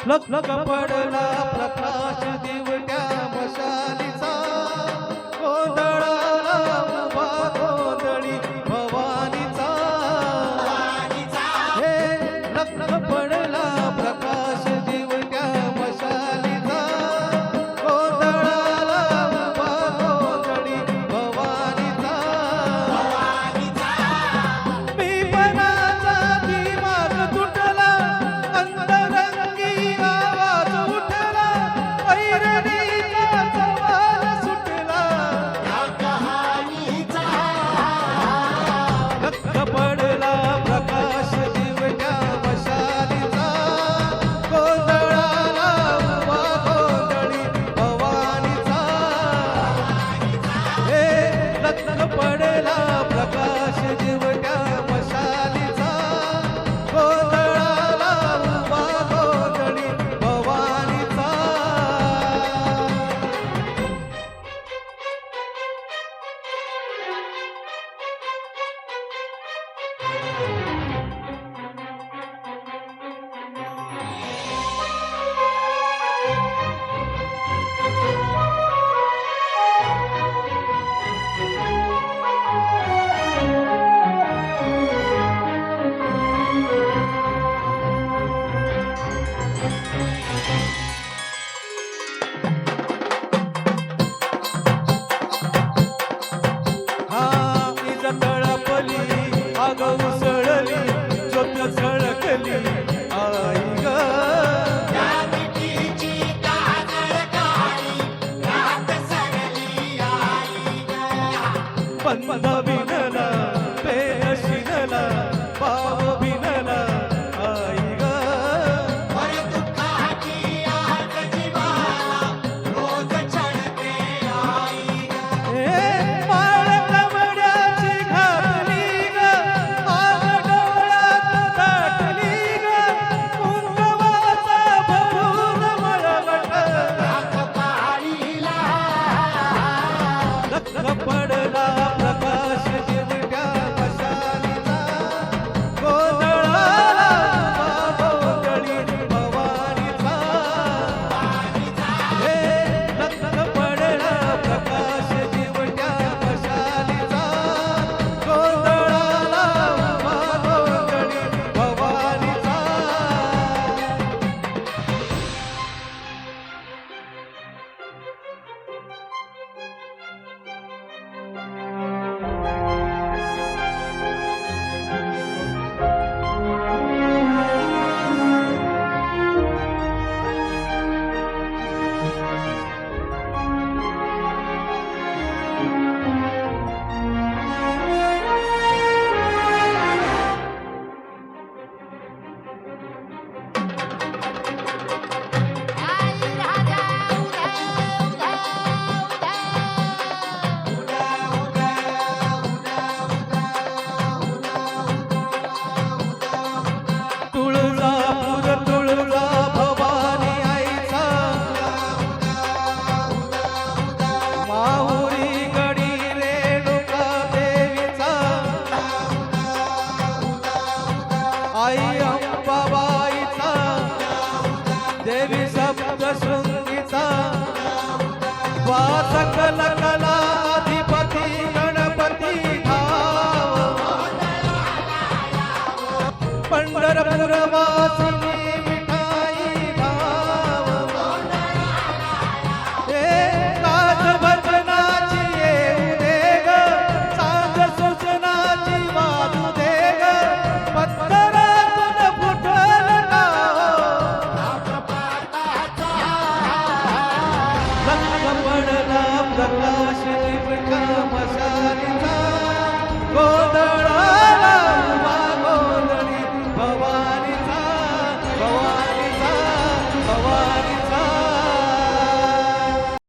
लख लख पडला प्रकाश दिवट्या मशालीचा गोंधळाला उभा गोंधळी भवानीचा हे लख लख पडला प्रकाश दिवट्या मशालीचा गोंधळाला उभा गोंधळी भवानीचा मी पणाचा दिमाग तुटला अंतरंगी आवाज उठला ऐरणीचा सवाल सुटला या कहाणीचा लख पडला प्रकाश दिवट्या मशालीचा गोंधळाला उभा गोंधळी भवानीचा हे लख पडला प्रकाश दिवट्या मशालीचा गोंधळाला उभा गोंधळी भवानीचा तळपली आग उसळली ज्योत झळकली आई ग या मिठीची काजळ काळी रात सरली आई ग बंद विनला पेन शिनला भाव भिनला आई ग वर दुःखाची आग जीवाला रोज चढते आई ग हे माळ कमळाची घातली ग आग डोळ्यात दाटली ग कुंकवाचा बबून मळवट राख पाळीला लख पडला प्रकाश दिवट्या मशालीचा गोंधळाला उभा गोंधळी भवानीचा हे लख पडला प्रकाश दिवट्या मशालीचा गोंधळाला उभा गोंधळी भवानीचा आई राजा उद्या उद्या तुळजापूर तुळजा भवानी आईचा माहुरी गडी रेणुका देवीचा आई अंबाबाईचा देवी सप्तशृंगीचा वास सकल कला अधिपती गणपती धाव पंढरपूर वास